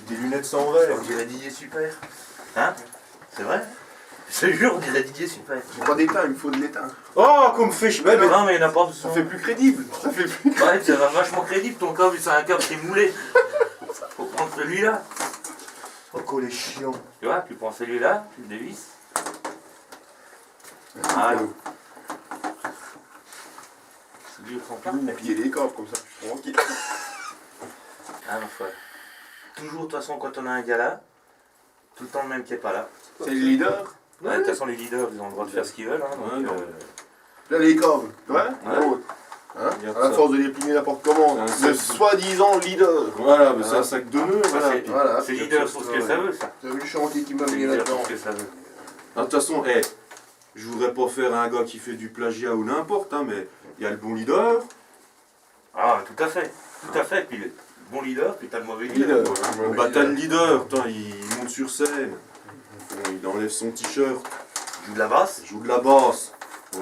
Des lunettes sans verre. On dirait Didier Super. Hein? C'est vrai? Je te jure, on dirait Didier Super. J'ai pas d'étain, il me faut de l'étain. Oh, qu'on me fait chier. Non, mais il n'y en a pas Ça besoin. fait plus crédible. Ça fait plus. Ouais, c'est vachement crédible ton câble, c'est un câble qui est moulé. Faut prendre celui-là. Oh, qu'on est chiant. Tu vois, tu prends celui-là, tu le dévisses. Voilà. C'est dur sans carte, mais. Plier les corps comme ça, je suis tranquille. Ah, ma foi. Toujours, de toute façon, quand on a un gars là, tout le temps le même qui est pas là. C'est le leader. Ouais, de toute façon, les leaders, ils ont le droit de faire ce qu'ils veulent. Hein, donc, Ouais, non. Là, les corps. Ouais. Ouais. Hein, Regarde à la ça. force de les plier n'importe comment. C'est un Le sac. soi-disant leader. Voilà, mais c'est un sac de nœuds. ça, Voilà. c'est- Voilà. c'est leader pour ce que ça veut, ça. T'as vu le chantier qui m'a C'est mis leader là-dedans. pour ce que ça veut. De toute façon, je voudrais pas faire un gars qui fait du plagiat ou n'importe, hein, mais il y a le bon leader. Ah, tout à fait. Tout à fait. Puis le bon leader, puis t'as le mauvais leader. Bon, bah t'as le leader, putain, il monte sur scène. Bon, il enlève son t-shirt, Il joue de la basse. il joue de la basse. Bon,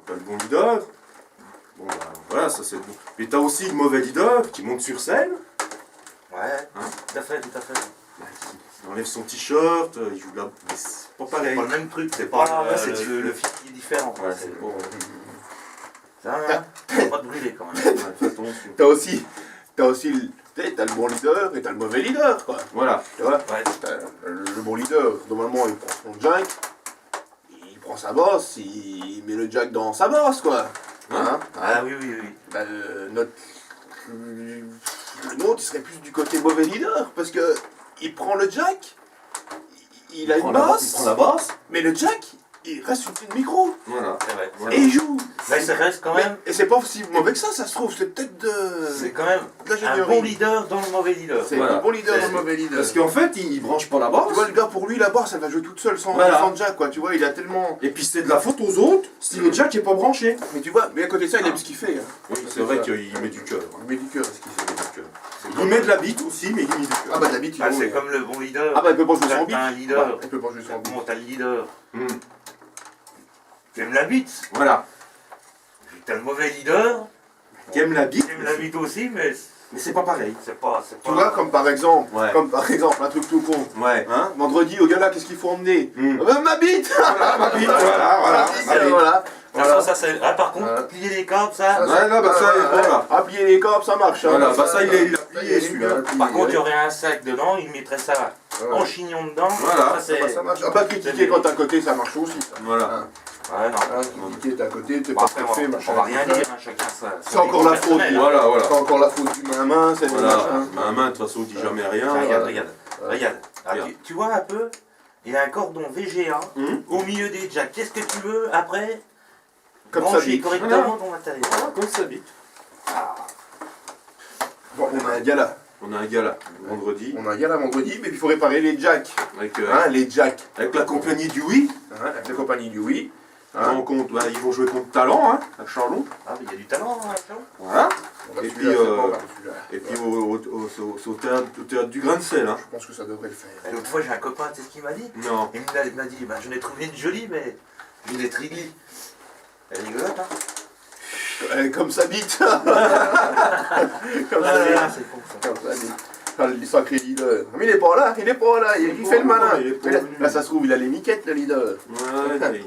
t'as le bon leader. Bon, bah voilà, ça c'est bon. Mais t'as aussi le mauvais leader qui monte sur scène. Ouais, Hein? tout à fait, tout à fait. Bah, il enlève son t-shirt, il joue de la. Mais c'est pas C'est pareil. pas le même truc, c'est pas Ouais, c'est le film qui est différent. Ouais, C'est- c'est bon. Ça, hein, faut pas te brûler quand même. Ouais, fais attention. T'as aussi t'as le bon leader et t'as le mauvais leader, quoi. Voilà. Tu vois, Ouais. t'as le bon leader, normalement, il prend son jack, il prend sa bosse, il met le jack dans sa bosse, quoi. Hein? Ah oui, oui, oui. Bah, le nôtre, il serait plus du côté mauvais leader, parce que il prend le jack, il a une Il bosse, prend la basse. mais le jack, il reste une petite micro, Voilà. C'est vrai. Voilà. et il joue. Mais ça reste quand même, Et c'est pas aussi mauvais que ça se trouve, c'est peut-être c'est de quand même un l'ingénierie. bon leader dans le mauvais leader. C'est Voilà. le bon leader C'est- dans le mauvais leader. Parce qu'en fait, il branche pas la Tu basse. vois, le gars, pour lui, la basse, elle va jouer toute seule sans, Voilà. sans jack, quoi. Tu vois, il a tellement. Et puis c'est de la faute aux autres si le jack est pas branché. Mais tu vois, mais à côté de ça, il aime ce qu'il fait. Hein. Oui, c'est vrai qu'il met du cœur. Il met du cœur à ce qu'il fait. Il met de la bite aussi, mais il met du cœur. Ah bah d'habitude. Ah, oui. c'est comme le bon leader. Ah bah il peut pas jouer T'as sans bite. un leader. Bah, il peut pas jouer sans bite. Bon, t'as le leader. Hmm. Tu aimes la bite. Voilà. T'as le mauvais leader. Qui aime la bite, Tu aimes la bite aussi, mais mais c'est pas pareil. c'est pas. Tu vois, comme par exemple, Ouais. un truc tout con. Ouais. Hein, vendredi au gala, qu'est-ce qu'il faut emmener Hmm. Ma bite. Voilà, ma bite, voilà, voilà. Ma bite, ma bite. voilà. De toute façon, ça c'est. Ah, par contre, Voilà. plier les câbles, ça. Ouais, non, bah ça, voilà. Ah, plier les corps, ça marche. hein. Voilà, bah ça, il a plié, il celui-là. a plié, Par contre, il y ouais. aurait un sac dedans, il mettrait ça Ouais. en chignon dedans. Voilà. Ça, c'est. Ah bah, ça marche. Ah bah critiquer quand t'es à côté, ça marche aussi. Ça. Voilà. Hein. Ouais, non. Hein, critiquer, t'es à côté, t'es Bon, pas après, parfait, on machin. va rien dire, hein, chacun ça. C'est encore la faute. Voilà, voilà. C'est encore la faute du main, c'est Voilà. machin. Ma main, de toute façon, on dit jamais rien. Regarde, Voilà. regarde, Ouais. regarde. Ah, Regarde. tu vois un peu, il y a un cordon VGA Hum. au milieu des jacks. Qu'est-ce que tu veux après Comme ça brancher dit. correctement ton matériel. Voilà, comme ça bite. Bon, on a un gala. On a un gars là, vendredi, On a un gala vendredi, mais il faut réparer les jacks. avec, Hein, les jacks. avec la compagnie du Oui. Hein, avec la compagnie du Oui. Hein, ils vont jouer contre Talent, hein, à Charlot. Ah, mais il y a du talent, hein, Charles. Voilà. On va Et celui-là, puis, c'est pas mal, celui-là. Et puis au théâtre du Grain de Sel. Hein. Je pense que ça devrait le faire. Et l'autre fois, j'ai un copain, tu sais ce qu'il m'a dit Non. Il m'a dit, bah, j'en ai trouvé une jolie, mais une Trigly. Elle est rigolote, hein Comme ça bite. Comme ça Ah, bite. c'est con, ça. Comme ça bite. Ah, le sacré leader. Mais il est pas là, il est pas là, il fait le malin. il est pas Mais là, venu. là, ça se trouve, il a les miquettes, le leader. Ouais, mais-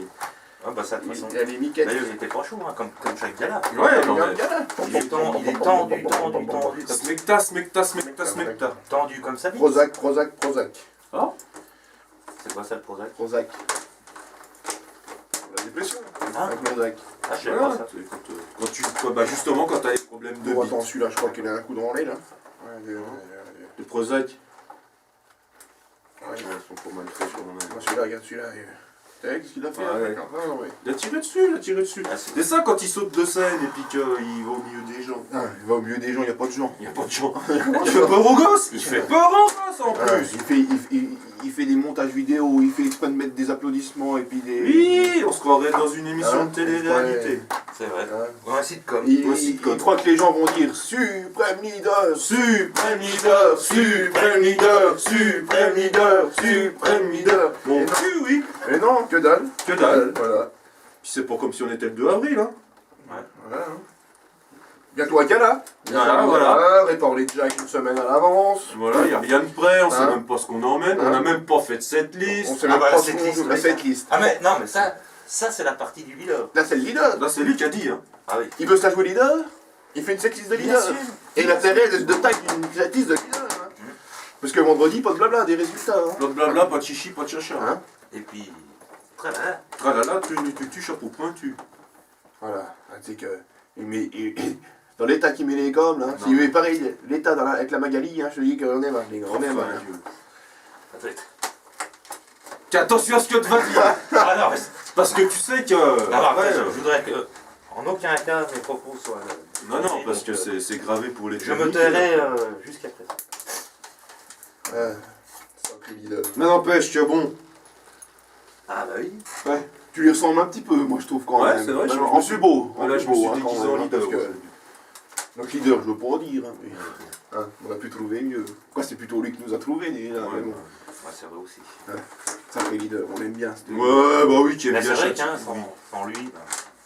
Ah, bah, ça, de toute façon. Il a les miquettes. D'ailleurs, il était pas chaud, hein, comme chaque gala. Ouais, non, Regarde, mais. regarde. Il est tendu, comme Smecta, smecta, smecta, smecta. tendu comme ça. Prozac, Prozac, Prozac. C'est quoi ça le Prozac? Prozac. La dépression. Ah, Avec Prozac. ah, je savais Voilà. pas ça. Quand tu, bah justement, quand t'as des problèmes de Bon, bite, attends, celui-là, je crois qu'il a un coup de renlé, là. de Prozac, Ouais, ils sont pas mal faits sur mon avis. celui-là, regarde celui-là. Qu'est-ce qu'il a fait Ouais. d'accord. Ah, ouais. Il a tiré dessus, il a tiré dessus. Ah, c'est- C'est ça quand il saute de scène et puis qu'il va au milieu des gens. Ah, il va au milieu des gens, il n'y a pas de gens. Il n'y a pas de gens. Il fait peur aux gosses. Il fait peur aux gosses en Ah, plus. il fait des montages vidéo, il fait exprès de mettre des applaudissements et puis des... Oui, on se croirait dans une émission Hein, de télé-réalité. C'est vrai. Hein. Ou un sitcom. Il croit que les gens vont dire Suprême leader, Suprême leader, suprême leader, suprême leader, suprême leader. Mon cul, oui. Et non, que dalle. Que dalle. Voilà. Puis c'est pas comme si on était le 2 avril, hein. Voilà. Hein. Bientôt à Gala. Voilà. Répare les jacks une semaine à l'avance. Voilà, il n'y a rien de prêt, on sait Hein. même pas ce qu'on emmène, Hein. on n'a même pas fait de cette On liste. sait Ah même bah, pas la ce qu'on setlist, joue. La oui. setlist. Ah mais non, mais ça c'est la partie du leader. Là, c'est le leader. Là, c'est lui qui a dit, hein. Ah oui. Il veut se la jouer leader. Il fait une setlist de leader. Et l'intérêt de taille d'une setlist de leader. Hein. Parce que vendredi, pas de blabla, des résultats. Hein. Pas de blabla, pas de chichi, pas de chacha. Hein. Et puis, très bien. Tralala, tu chapeau pointu. Voilà. Ah, tu sais que. Dans l'état qui met les gommes, là. Non. S'il met pareil, l'état avec la Magali, hein, je te dis qu'on est mal, les gars. On est mal. Enfin, Hein. Dieu. Attends. Tiens, attention à ce que tu vas dire. Ah non, mais Parce que tu sais que. alors, après, je voudrais que, en aucun cas, mes propos soient... non, non, parce que donc, c'est gravé pour les je me techniques. tairai jusqu'à présent. Sacré leader. Mais n'empêche que bon. Ah bah oui. Ouais. Tu lui ressembles un petit peu, moi je trouve quand Ouais, même. c'est vrai, je En suis- plus beau. Voilà, En je plus me suis beau, hein, déguisé quand en même, leader. parce que- ouais. Donc leader, je veux pas en dire. Hein, mais, hein, on aurait pu trouver mieux. Quoi, c'est plutôt lui qui nous a trouvé déjà. Ouais, mais bon. Ouais, c'est vrai aussi. Sacré leader, on l'aime bien. c'était- Ouais, bah oui, qui aime Mais bien c'est vrai chaque- qu'un, oui. sans lui, ben,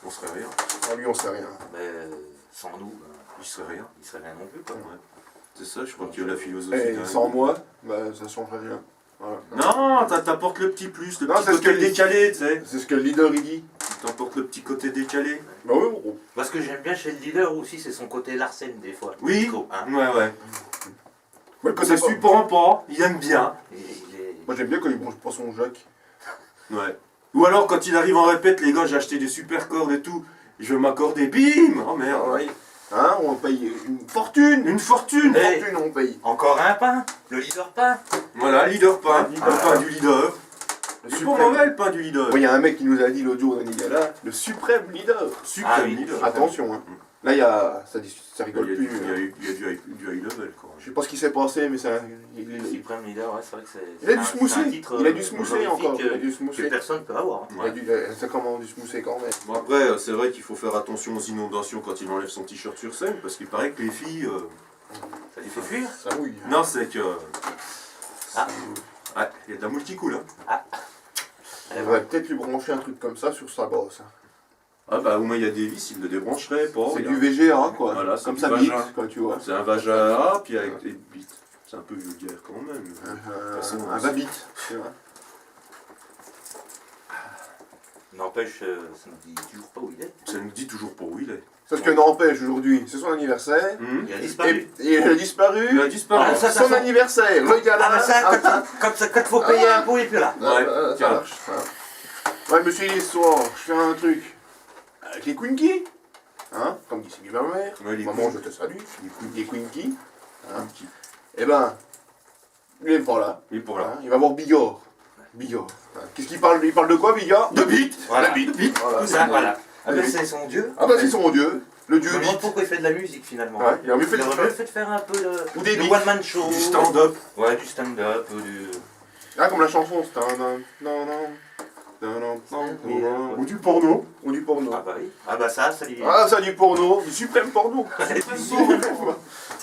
On serait rien. Sans lui, on sait rien. mais sans nous, ben, Il serait rien. il serait rien non plus. Quoi. Ouais. C'est ça, je crois que la philosophie. Et quand même. sans moi, bah, ça changerait rien. Voilà. Non, t'apportes le petit plus, le Non, petit c'est ce côté que- décalé, tu sais. C'est ce que le leader il dit. T'apportes le petit côté décalé. Bah oui, bon. Moi, ce que j'aime bien chez le leader aussi, c'est son côté Larsen des fois. Oui. Nico, hein. Ouais, ouais. Moi, Ça surprend pas, il aime bien. Il est... moi j'aime bien quand il branche pas son jack. Ouais. Ou alors quand il arrive en répète, les gars, j'ai acheté des super cordes et tout. Je vais m'accorder, bim. Oh merde. Ah ouais. Hein, on paye une fortune. Une fortune. Eh. Une fortune, on paye. Encore un pain, le leader pain. Voilà, leader pain. Ah. Le pain du leader. Le C'est pas mauvais le pain du leader. Il y a un mec qui nous a dit l'autre jour dans Nigala, le suprême leader. Suprême Ah oui. leader. Attention, hein. Là, il y a. Ça Il y a rigole du, plus. il y a eu- il y a du high level quoi. Je sais pas ce qui s'est passé, mais ça. Le Supreme Leader, ouais, c'est vrai que c'est. Il a dû c'est se mousser. un titre, Il a dû se mousser honorifique, encore. Il a dû se que mousser. personne peut avoir. hein. Il a dû. C'est comment dû se mousser quand même. Bon après, c'est vrai qu'il faut faire attention aux inondations quand il enlève son t-shirt sur scène, parce qu'il paraît que les filles... Ça les fait fuir. Ça mouille. Non, c'est que... Ah. Ouais, il y a de la multicool, hein. On va peut-être lui brancher un truc comme ça sur sa bosse. hein. Ah bah au moins il y a des vis, il ne débrancherait pas. C'est il y a- du VGA, quoi. Voilà, c'est comme du ça bite, vagin. quoi, tu vois. C'est un vagin A, puis avec des bites. C'est un peu vulgaire quand même. façon, Un c'est- babite. tu vois. N'empêche, ça ne dit toujours pas où il est. Ça nous dit toujours pas où il est. Sauf que n'empêche, aujourd'hui, c'est son anniversaire. Il a Et, disparu. et il a disparu. Il a disparu. Ah, ça, Son anniversaire, le gars Ah, là. mais ça, quand il faut payer un pot, il est plus là. Ouais, ça tiens. marche. Ça. Ouais, je me suis dit ce soir, je fais un truc avec les Quinky. Hein, comme dit ma mère. Ouais, les Maman, Quinky. je te salue. Les Quinky. Hein. Et ben, il est pas là. Et pour là. Hein, il va voir Bigorre. Bigorre. Hein. Qu'est-ce qu'il parle? Il parle de quoi, Bigorre? De bite. Voilà. De bite. Voilà. Tout ça, voilà. Ah, mais Oui. c'est son dieu. Ah bah c'est son dieu. Le Je dieu me demande bite. pourquoi il fait de la musique finalement. Ouais, il aurait mieux fait Il de aurait mieux fait de faire un peu Ou des le beats. one-man show. Du stand-up. Ouais, du stand-up, du... Ah, comme la chanson, c'est un. Non, non. Ou du porno. Ou du porno. Ah bah oui. Ah bah ça lui... Ah, ça, du porno. Du suprême porno. Ah,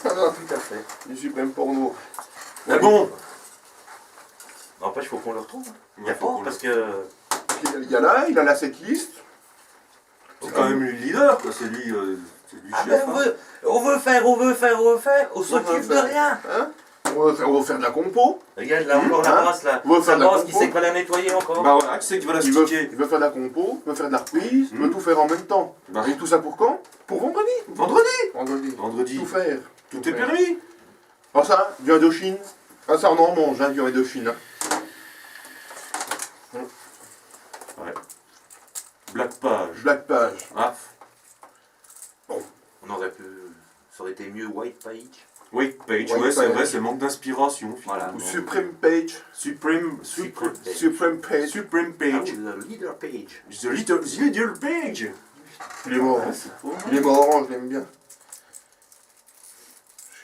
Ah, tout à fait. du suprême porno. Mais bon. N'empêche, il faut qu'on le retrouve. Il y a Ouais, faut fort qu'on parce le- que... Il y a le gars là, il a la setlist. C'est quand même lui le leader, quoi. C'est lui le Ah chef. ben hein. on veut faire, on s'occupe de faire. rien. Hein, on va faire de la compo. Regarde là encore la Hein brasse là. On va faire Sa de la brasse qui compo. sait pas la nettoyer encore. Bah voilà, qui c'est qui va la Il veut, sticker. il veut faire de la compo, il veut faire de la reprise, il Hmm. veut tout faire en même temps. Bah. Et tout ça pour quand? Pour vendredi. Vendredi. Vendredi. Vendredi. Tout faire. Tout est permis. Ah ça, du Indochine. Ah ça on en mange, hein, du Indochine. Hein. Black Page. Black Page. Ah. On aurait pu... Ça aurait été mieux White. White Page. White Page, White ouais, c'est Page. vrai, c'est manque d'inspiration. Voilà. Ou Supreme Page. Supreme Page. Supreme Page. Supreme Ah Page. oui, the Leader Page. The little page. Il est mort. Il est mort, je l'aime bien.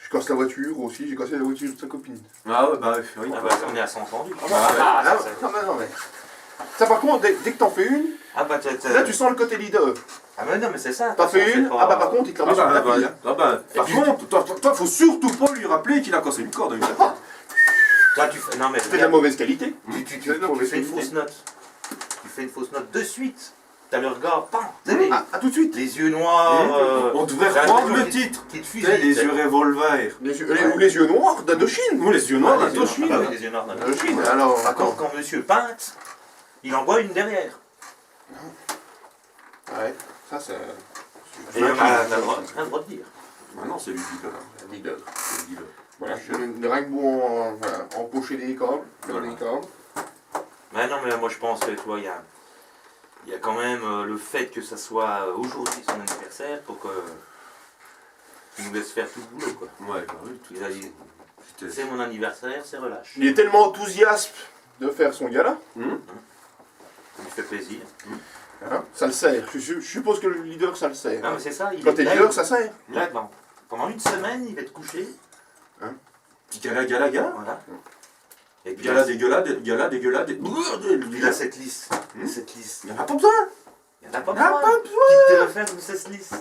Je casse la voiture aussi, j'ai cassé la voiture de sa copine. Ah ouais, bah oui. Ah bah on est à 100 entendu. Non mais. Ça par contre, dès que t'en fais une, Ah bah là tu sens le côté leader. Ah mais non mais c'est ça. T'en fais c'est une, pas- ah bah par contre il te la met sur le tapis. Hein. Par contre, toi, faut surtout pas lui rappeler qu'il a cassé une corde avec ça. Toi tu fais. Non mais. C'est de la mauvaise qualité. Tu C'est de la mauvaise fais une qualité. fausse note. Tu fais une fausse note de suite. T'as le regard, pam. Ah, tout de suite. Les yeux noirs. On devrait t'as un reprendre truc le qui- titre. Qui te Tu sais, fusille. les yeux revolver. Ou les yeux noirs d'Indochine. Ou les yeux noirs Ah, les yeux noirs. d'Indochine. Ah bah oui, les yeux noirs Indochine, alors. Par contre, quand monsieur peinte, il envoie une derrière. Ouais, ça c'est. Et on a le droit de dire. Ah non, c'est lui qui leader. Leader. C'est le leader. Voilà, rien que pour empocher des câbles, faire Voilà. des câbles. Mais non, mais moi je pense que tu vois, il y a quand même le fait que ça soit aujourd'hui son anniversaire pour que qu'il nous laisse faire tout le boulot quoi. Ouais, bah oui, tout Il a dit, C'était- c'est mon anniversaire, c'est relâche. Il est tellement enthousiaste de faire son gala, Ça lui fait plaisir. hein, ça le sert. Je suppose que le leader ça le sert. Non mais c'est ça, Quand t'es là, leader, ça sert. là, pendant une semaine, il va te coucher. Petit gala. Voilà. Et puis Gala dégueulade. il a cette liste. Il a cette liste. Il n'y en a pas besoin. Il n'y en a pas Il n'y en a besoin. pas besoin. Qui te refaire une cette liste.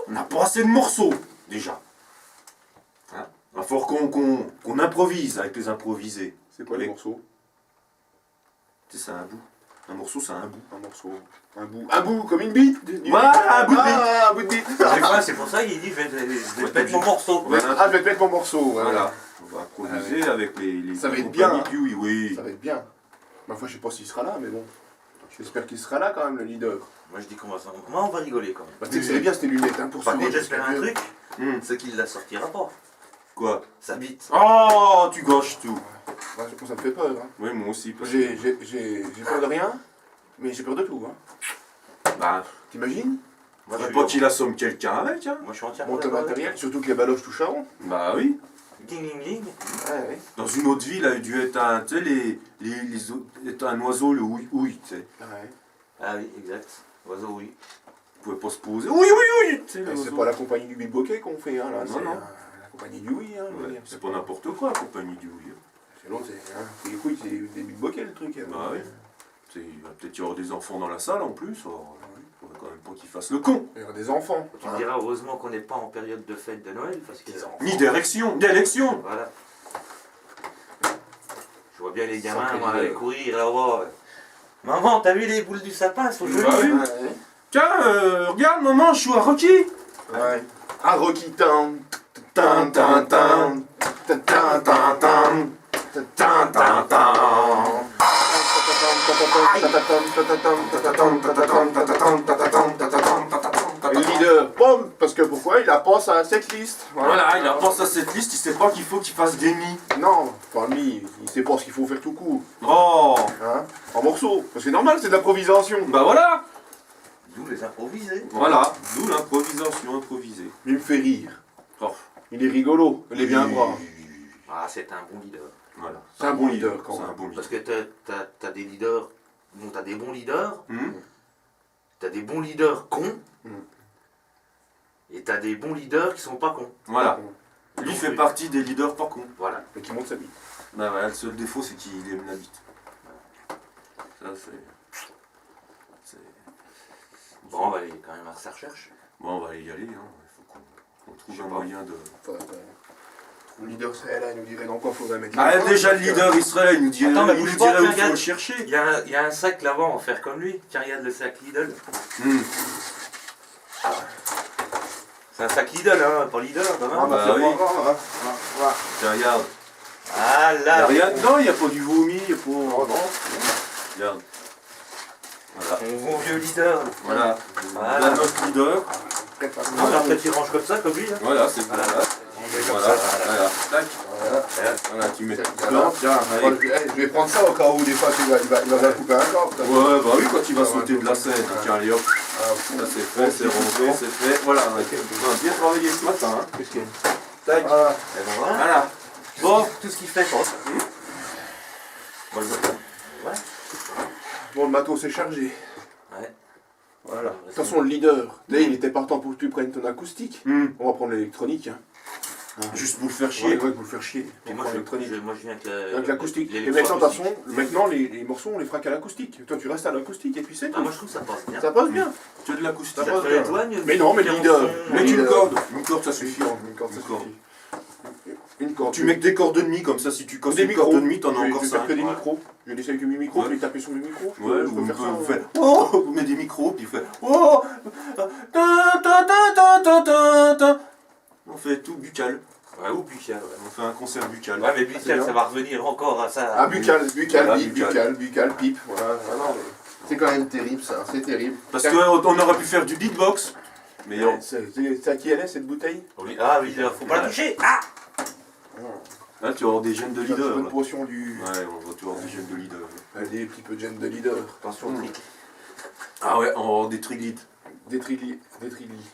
On n'a pas assez de morceaux, déjà. Hein, il va falloir qu'on improvise avec les improvisés. C'est quoi les les morceaux? Tu sais, c'est un bout. Un morceau, c'est un bout. Un morceau. Un bout, comme une bite. Voilà, un bout de bite. Ah, un bout de bite. C'est pour ça qu'il dit je vais te mettre mon morceau. Voilà. Ah, je vais te mettre mon morceau. Voilà. On va improviser avec les Ça va être compagnies bien. du oui, oui. Ça va être bien. Ma foi, je sais pas s'il sera là, mais bon. J'espère qu'il sera là quand même, le leader. Moi je dis qu'on va moi on va rigoler quand même. Bah, tu sais que c'est bien ces lunettes, hein, pour Par sourire, contre j'espère un parce que- truc, c'est qu'il la sortira pas. Quoi? Sa bite. Oh, tu gâches tout. Moi, ça me fait peur. Hein. Oui, moi aussi. parce que- J'ai peur de rien, mais j'ai peur de tout. Hein. Bah, T'imagines? Moi faudrait pas qu'il assomme quelqu'un avec, hein. Moi je suis entièrement Monter d'accord. matériel, surtout que les baloches touchent à rond. Bah oui. Ding ding ding. Ouais, ouais. Dans une autre ville, il a dû être un, tu sais, être un oiseau, le oui, tu sais. Ouais. Ah oui, exact. Oiseau oui. Il pouvait pas se poser. Oui, tu sais, Et c'est l'oiseau. pas la compagnie du bilboquet qu'on fait, hein, là. Non, C'est non. la compagnie du oui. Hein, je veux Ouais, dire. c'est pas n'importe quoi, la compagnie du oui. C'est l'autre, c'est. Hein, les couilles, c'est des bilboquets, le truc. Hein. Bah oui. Il va peut-être y avoir des enfants dans la salle en plus. Alors, faudrait quand même pas qu'ils fassent le con. Il y aura des enfants. Tu hein. me diras heureusement qu'on n'est pas en période de fête de Noël parce que. Ni d'élection. Voilà. Je vois bien les gamins Sans moi, plaisir. aller courir là-bas. Maman, t'as vu les boules du sapin, elles sont jolies. Bah oui. Ouais. Tiens, regarde, maman, je suis à Rocky. Ouais. Un Rocky Town. Tan tan tan. Tan tan tan tan. Tan tan tan. Et le leader, pomme, parce que pourquoi? Il a pensé à cette liste. Voilà, il a pensé à cette liste, il sait pas qu'il faut qu'il fasse des nids. Non, pas lui, il sait pas ce qu'il faut faire tout court. Oh, Hein? En morceaux. Parce que c'est normal, c'est de l'improvisation. bah voilà. D'où les improvisés. Voilà, d'où l'improvisation improvisée. Il me fait rire. Oh. Il est rigolo, il est bien brave. Ah, c'est un bon leader. Voilà. C'est un bon leader quand C'est même. un bon leader. Parce que t'as des leaders. Bon, t'as des bons leaders. T'as des bons leaders cons. Et t'as des bons leaders qui sont pas cons. Voilà. Lui fait partie des leaders pas cons. Voilà. Mais qui monte sa bite. Bah ouais, le seul défaut c'est qu'il aime la bite. Ça c'est. Bon, on va aller quand même à sa recherche. Bon, on va aller y aller. Hein. Il faut qu'on trouve Je sais un pas. moyen de. Faudrait qu'on- Le leader serait là, il nous dirait dans quoi faudrait mettre. Ah, les mains, déjà le parce que- leader il serait là, il nous dirait, Attends, mais il nous bouge pas, dirait où il faut regarde. le chercher. Il y a un sac là-bas, on va faire comme lui. Tiens, regarde le sac Lidl. C'est un sac Lidl, hein, pas leader, quand Ah, même. bah c'est oui. pas grave, hein. Voilà. Tiens, regarde. Ah Y là, a rien dedans, il n'y a pas du vomi, il n'y a pas. Oh, non. Regarde. Voilà. mon bon vieux leader. Voilà. Voilà. Là, notre leader. Prépare- On après tu ranges comme ça, comme lui. Hein. Voilà, c'est Voilà. voilà. Voilà. Voilà. Tac. Voilà. Voilà, tu mets Voilà. dedans. Tiens, Moi, allez. je vais prendre ça au cas où des fois il va bien couper un corps. Ouais, bah oui, quand il va sauter de la scène. Tiens, allez hop. Ça c'est fait, c'est rangé, c'est fait. Voilà, on a bien travaillé ce matin. Hein. Qu'est-ce qu'il y a? Tac. Ah, Et ben voilà. Voilà. Bon. Tout ce qu'il fait, quoi. Moi, ouais. bon, le matos est chargé. Ouais. Voilà. De toute façon, le leader, Dave, il était partant pour que tu prennes ton acoustique. Hmm. On va prendre l'électronique. Hein. Juste pour le faire Ouais, chier. ouais, pour le faire chier. Puis On moi, prend l'électronique. moi, je viens Avec l'acoustique. Et l'électroacoustique. maintenant, de toute façon, maintenant, les morceaux, on les fera qu'à l'acoustique. Toi, tu restes à l'acoustique et puis c'est Ah, tout. moi, je trouve que ça passe bien. Ça passe bien. Tu as de l'acoustique. Ça Ça passe te bien. éloigne. Mais non, mais le leader. Mets Une une corde. Une corde, ça suffit. Une corde, ça Une corde. suffit. Une corde. Tu mets que des cordes de demi, comme ça, si tu casses des une corde micros. de demi, t'en as Je encore vais faire 5. que des Ouais, micros. Je vais laisser avec mes micros, Ouais. je vais taper sur mes micros. Je vous peux faire ça. vous faites. Oh, vous mettez des micros, puis vous faites. Oh, ta, ta, ta, ta, ta, ta, ta. On fait tout buccal. Ouais, ou buccal, ouais. On fait un concert buccal. Ouais, mais c'est buccal, bien. ça va revenir encore à ça. Ah, buccal, Voilà, bip, buccal, pipe. Voilà, voilà. C'est quand même terrible ça, c'est terrible. Parce qu'on aurait pu faire du beatbox. Mais Ouais, c'est à qui elle est cette bouteille? Oui. Ah oui, faut pas la toucher. Ah là, tu vas avoir des gènes de C'est leader. une Là. potion du. Ouais, on va tu vas avoir des gènes de leader. Des petits peu de gènes de leader. Attention au trick. Ah ouais, on va avoir des triglyphes. Des triglis. Des triglis.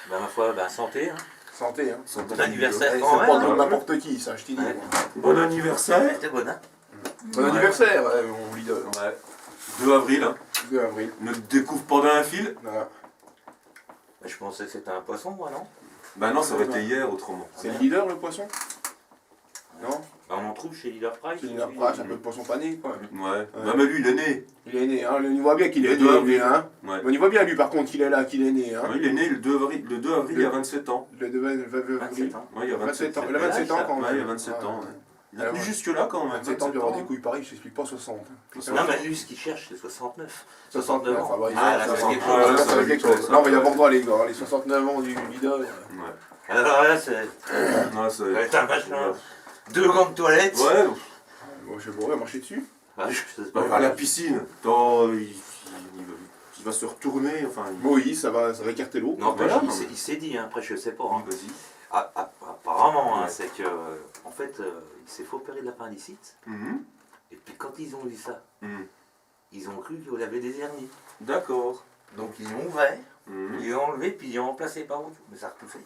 Ben, ma foi, ben, santé. Hein. Santé, hein. Bon anniversaire C'est quand pas même. de Hein. n'importe qui, ça, je t'y dis. Ouais. moi. Bon anniversaire. C'était bon, hein. Bon anniversaire, ouais, mon leader. Ouais. 2 avril, hein. 2 avril. Ne te découvre pas d'un fil. Voilà. Ben, je pensais que c'était un poisson, moi, non? Bah non, ça aurait été hier autrement. C'est le leader, le poisson? Non? Ben, on en trouve chez Leader Price. C'est le leader Price, un peu de poisson pané, quoi. Ouais. Bah mais lui, il est né. Il est né, hein. On y voit bien qu'il est Le 2 né, avril. lui, hein. Ouais. On y voit bien, lui, par contre, qu'il est là, qu'il est né, hein. Ouais, il est né le 2 avril, il y a 27 ans. Le 27 27 ans. Ouais, il y a 27 ans. ans. Il a 27 ans quand même. Ouais, il y a 27 ans. Ouais. Il est plus jusque là quand même. 27 ans, puis avoir des couilles pareilles, je t'explique pas 60. Non, mais lui, ce qu'il cherche, c'est 69. 69 ans. ans. Ah, là, ça fait quelque chose. Ouais, ça ça fait va quelque vite, chose. ça. Non, mais il y a avoir droit, les gars, les 69 ans du leader. Ouais. Alors là, c'est. Ouais, Ça va être un machin. 2 gants de toilette. Ouais. Bon, je sais pas, on va marcher dessus. Ah, je sais Bah, pas. à la piscine. Attends, il va se retourner. Enfin, Bon, oui, ça va écarter l'eau. Non, Voilà, après, non. il s'est dit, hein, après, je sais pas. Hein. vas-y. Apparemment, hein, Ouais. c'est que. En fait, il s'est fait opérer de l'appendicite. Mhm. Et puis, quand ils ont vu ça, Mhm. ils ont cru qu'il avait des hernies. D'accord. Donc, ils l'ont ouvert, Mhm. ils l'ont enlevé, puis ils l'ont remplacé par autre. Mais ça a repoussé.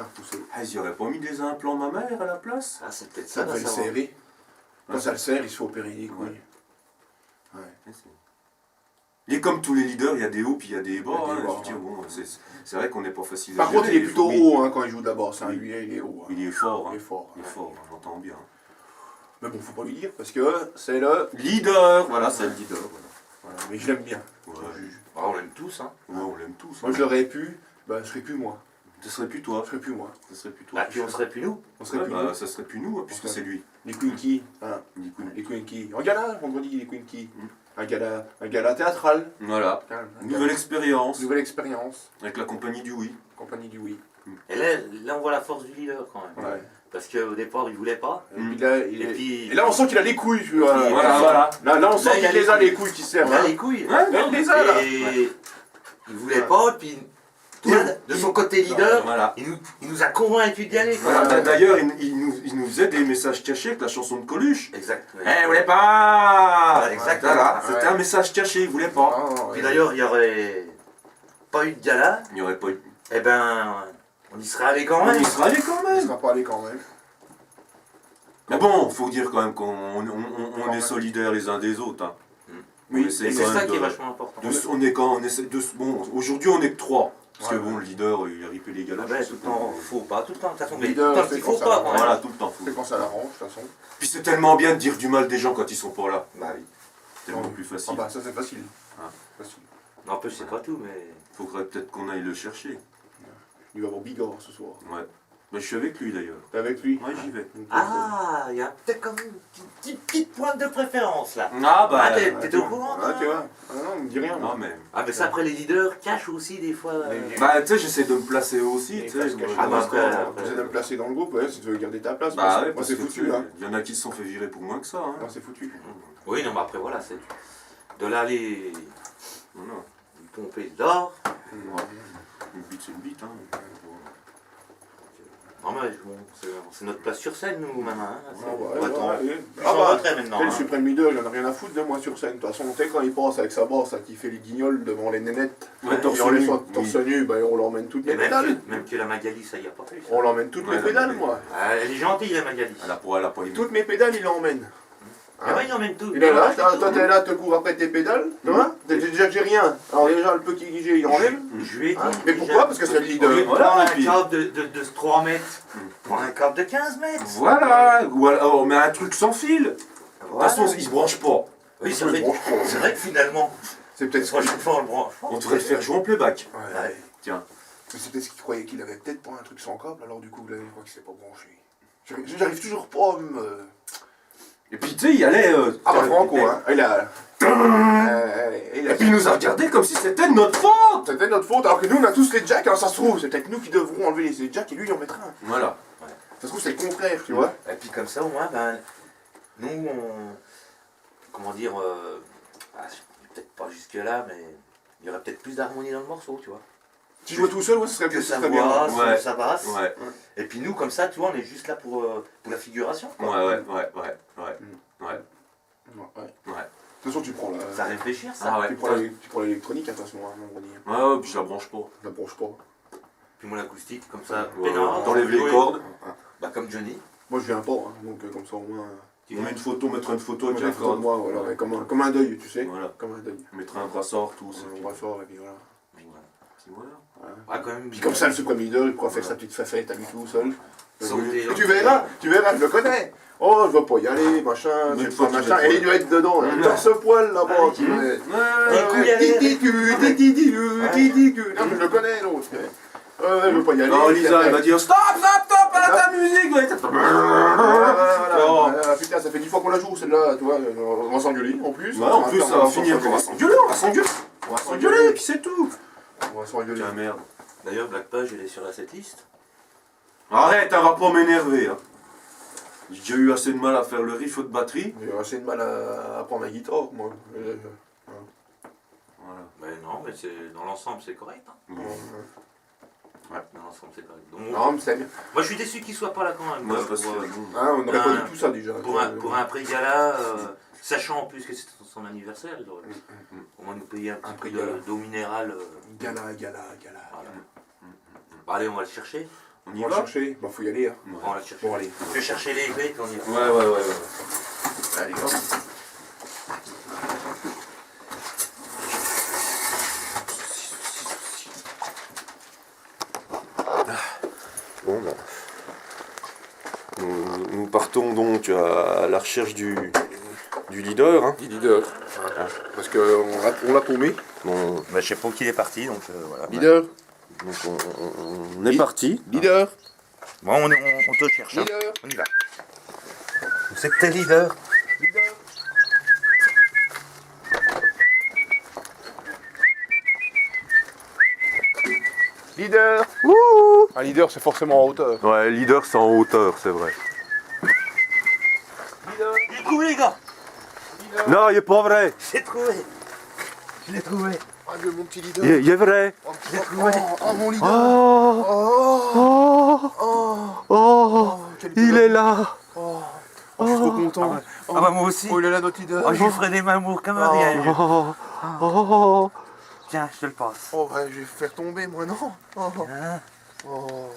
Ah, poussé. Ah, ils y auraient pas mis des implants mammaires à la place? Ah, c'est peut-être Ça ça, va va le savoir. serrer. Quand ça le serre, il se fait opérer les couilles. Ouais. Et comme tous les leaders, il y a des hauts puis il y a des bas. Il y a des Hein, bas, je veux dire, ouais. bon, c'est vrai qu'on n'est pas facile à Par contre, il gérer, est plutôt mais haut hein, quand il joue de la basse. Hein. Oui. Lui, il est haut. Hein. Il est fort. Il Hein. est fort. Il est hein. fort, j'entends bien. Mais bon, faut pas lui dire parce que c'est le. Leader, voilà, c'est le leader. Voilà. Voilà, mais je l'aime bien. Ouais. Je juge. Ah, on l'aime tous, hein. Ouais, on l'aime tous. Moi, je l'aurais pu, bah, je serais plus moi. Ce serait plus toi. Je serais plus moi. Ce serait plus toi. Bah, puis on serait plus nous. On serait Ouais, plus bah, nous. ça serait plus nous, hein, puisque Ouais. c'est lui. Les Quinky. Hein. Du coup. Les Quinky. En gala, vendredi, les Quinky. Mm. Un gala théâtral. Voilà. Un Nouvelle gala- expérience Nouvelle expérience. avec la compagnie du Oui. Compagnie du Oui. Et là, on voit la force du leader, quand même. Ouais. Parce qu'au départ, il voulait pas. Et puis là, il Et est- puis. et là, on sent qu'il a les couilles. Tu vois. Et Voilà. Là, on sent Là, il qu'il a les les a couilles. les couilles qui servent. Il a hein. les couilles. Ouais, Là, il les a là. Et il voulait pas, et puis. Toi, de son côté leader, Voilà. il nous a convaincus d'y aller. quoi. Voilà, bah, d'ailleurs, il nous faisait des messages cachés avec la chanson de Coluche. Exact. Eh, il voulait pas. Voilà, exactement. Voilà, Ouais. c'était un message caché, il voulait pas. Ah, Puis ouais. d'ailleurs, il n'y aurait pas eu de gala, Il n'y aurait pas eu. eh ben, on y serait allé quand On même. y serait allé quand Il même. sera pas allé quand même. Mais bon, faut dire quand même qu'on Quand est même. solidaires les uns des autres. Hein. Oui, On essaie Et c'est quand ça même qui est de- vachement important. on est quand on essaie de. Bon, aujourd'hui on est que 3. Parce Ouais, que bon, ouais. le leader, il a ripé les Ah galoches. ben, tout le temps, faut pas, tout le temps, de toute façon, mais tout Leader, le temps c'est qu'il faut quand ça pas va. quand même. Voilà, tout le temps. C'est quand ça l'arrange, de toute façon. Puis c'est tellement bien de dire du mal des gens quand ils sont pas là. Bah oui. C'est tellement plus Ah facile. bah, ça, c'est facile. Ah. Facile. Non, en plus, c'est pas tout, mais. Faudrait peut-être qu'on aille le chercher. Il va avoir Bigorre ce soir. Ouais. Mais je suis avec lui d'ailleurs. T'es avec lui? Ouais, j'y vais. Ah, il y a peut-être comme une petite pointe de préférence là. Ah Ah, bah. t'es au courant Ah, toi tu vois. Ah non, il me dit rien. Non moi. mais. Ah, mais ça, après, les leaders cachent aussi des fois. Bah tu sais, j'essaie de me placer aussi. Et Tu sais, parce que moi, je Ah, je bah, reste après, pas- après. J'essaie de me placer dans le groupe, ouais, si tu veux garder ta place. Bah moi, ouais, moi, parce c'est que foutu, tu sais, hein. il y en a qui se sont fait virer pour moins que ça. Hein. Non, c'est foutu. Oui, non, mais après, voilà, c'est. De là, les Voilà. pomper d'or. Une bite, c'est une bite. Hein. Non mais bon, c'est notre place sur scène nous maintenant. Hein. Ouais, Attends, ouais. je suis en retrait maintenant. T'es le Hein. suprême leader, il en a rien à foutre de moi sur scène. De toute façon, tu sais, quand il passe avec sa basse, qui fait les guignols devant les nénettes, Ouais, torse torse nu, nu, torse oui. nu, ben, on l'emmène toutes Et les pédales. même que la Magali, ça y a pas fait. On l'emmène toutes Ouais, les la pédales, Magali. moi. Ah, elle est gentille la Magali. Elle a pas aimé. Toutes mes pédales, il l'emmène. Ah ouais, il emmène tout. Il est là, Il emmène toi tout. t'es là, te cours après tes pédales, tu vois. Déjà que j'ai rien. Alors déjà, le peu que j'ai, il enlève. Je lui ai dit. Hein. Mais pourquoi? Parce que c'est le Au lieu leader. de Voilà, prendre et un puis- câble de 3 mètres, prends un câble de 15 mètres. Voilà, ou alors on met un truc sans fil. De toute Voilà. façon, il se branche pas. Oui, Il c'est se vrai, branche pas. c'est vrai que finalement, C'est peut-être ce franchement, on le branche. On devrait le faire jouer en playback. Ouais. Tiens. C'est peut-être ce qu'il croyait qu'il avait peut-être pas un truc sans câble, alors du coup, là, je crois qu'il s'est pas branché. J'arrive toujours pas à me. Et puis tu sais, il allait. Ah bah Franco, hein, il a. Et puis il nous a regardé comme si c'était de notre faute. C'était notre faute, alors que nous on a tous les jacks, alors ça se trouve, c'est peut-être nous qui devrons enlever les jacks et lui il en mettra un. Voilà. Ça se trouve c'est le contraire, tu vois. Et puis comme ça, au moins, ben, nous, on. Comment dire. Peut-être pas jusque-là, mais il y aurait peut-être plus d'harmonie dans le morceau, tu vois. Si je jouais tout seul, ouais, ce serait, Que ce ça serait bien. boisse, Ouais. que ça basse. Ouais. Et puis nous, comme ça, tu vois, on est juste là pour la figuration. Ouais, quoi. ouais. Ouais. De toute façon, tu prends la. Ça réfléchir, ça. Ah ouais. Tu prends l'électronique, hein, de toute façon, à un moment donné. Ouais, puis je la branche pas. Je la branche pas. Puis moi, l'acoustique, comme ça, Ouais, peinard. t'enlèves les Oui. cordes. Bah, comme Johnny. Moi je viens pas, hein, donc comme ça au moins. Tu On met une photo, mettre une photo Moi, avec j'ai la photo de corde. moi, voilà, ouais, comme un deuil, tu sais. Voilà. Comme un deuil. On mettra un brassard, tout. On va fort, et puis voilà. Puis voilà. Ah, quand même. Puis comme ça, le suprême leader, il pourra faire sa petite fafette à lui tout seul. Sauter, Et tu verras, je le connais. Oh, je veux pas y aller, machin, Mais c'est faut pas qu'il machin. mette Et il doit être dedans, Ouais. il torse poil là-bas. Ah, tu vois. Les couilles à l'air. Non, mais je le connais, l'autre. Je veux pas y aller. Non, Lisa, elle va dire stop, stop, stop, à ta musique. Voilà. Putain, ça fait 10 fois qu'on la joue celle-là, tu vois. On va s'engueuler en plus. Ouais, en plus, ça va finir. On va s'engueuler, on va s'engueuler. On va s'engueuler, et puis c'est tout. On va s'engueuler. Putain, merde. D'ailleurs, Black Page, il est sur la setlist. Arrête, elle va pas m'énerver. Hein. J'ai déjà eu assez de mal à faire le riff de batterie. J'ai assez de mal à prendre la guitare, moi. Voilà. Mais non, mais dans l'ensemble, c'est correct. Hein. Bon. Dans l'ensemble, c'est correct. Donc, Non, mais c'est bien. moi, je suis déçu qu'il soit pas là quand même. Moi, quoi, parce pour, que. Hein, on n'aurait pas Ah. dit tout ça déjà. pour un prix gala, sachant en plus que c'est son anniversaire, il aurait au moins nous payer un petit prix peu gala. d'eau minérale. Gala. Voilà. Bon, allez, on va le chercher. On On y va va. chercher. Bah, faut y aller. Hein. On va le chercher. Bon, allez. Je vais chercher les clés quand on y va. Ouais. Allez, hop. Bon, bah. Nous partons donc à la recherche du leader. Hein. Leader. Parce qu'on l'a paumé. Bon, Bah, je sais pas où il est parti, donc voilà. Leader. donc on est parti. Leader. Bon, on te cherche. Hein. Leader. On y va. C'est que t'es leader. Leader. Leader. Un leader, c'est forcément en hauteur. Ouais, leader c'est en hauteur, c'est vrai. Leader. J'ai trouvé, les gars. Leader. Non, il est pas vrai. J'ai trouvé. Je l'ai trouvé. Ah, mon petit leader. Il est vrai. Oh, mon leader. Oh, Oh. oh, oh, Quel il leader. est là. Oh, je suis trop content. Ah bah moi aussi. Oh, il est là, notre leader. Oh, je lui ferai des mamours comme rien. Oh, oh, Tiens, je te le passe. Oh, ouais, je vais faire tomber, moi, non. Oh. Hein. Oh.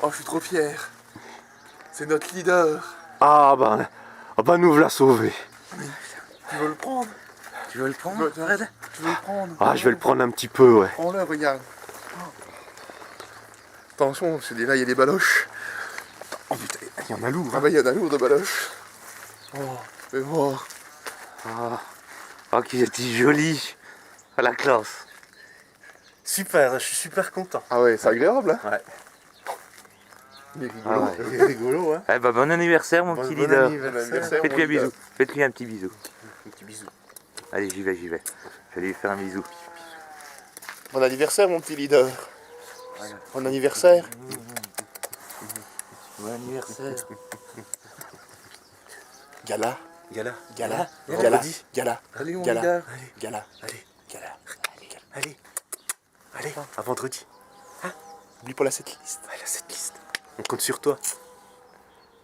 Oh, je suis trop fier. C'est notre leader. ah bah nous voilà sauvés. Tu veux le prendre? Tu veux le prendre, Fred? Tu veux le prendre? Ah, je vais le prendre un petit peu, ouais. Prends-le, regarde. Attention, c'est là, il y a des baloches. Oh putain, il y en a lourd. Ah bah, il y en a lourd de baloches. Oh, fais voir. Ah, qui est joli. À la classe. Super, je suis super content. Ah ouais, c'est agréable, hein? Ouais. Il est rigolo. Ah ouais. Il est rigolo, hein? Eh bah bon anniversaire, mon petit leader. anniversaire, Faites-lui un mon leader. bisou. Faites-lui un petit bisou. Un petit bisou. Allez, j'y vais. Je vais lui faire un bisou. Bon anniversaire, mon petit leader. Bon anniversaire. Bon anniversaire. Gala. Gala. Gala. Gala. Gala. Vendredi. Gala. Allez, mon Gala. leader. Gala. Allez, Gala. allez. Allez, à vendredi. Oublie pas la setlist. Ouais, là, cette liste. On compte sur toi.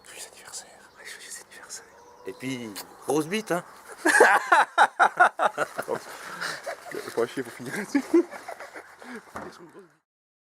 Joyeux anniversaire. Ouais, joyeux anniversaire. Et puis, grosse bite, hein. Faut pas chier, faut finir là-dessus.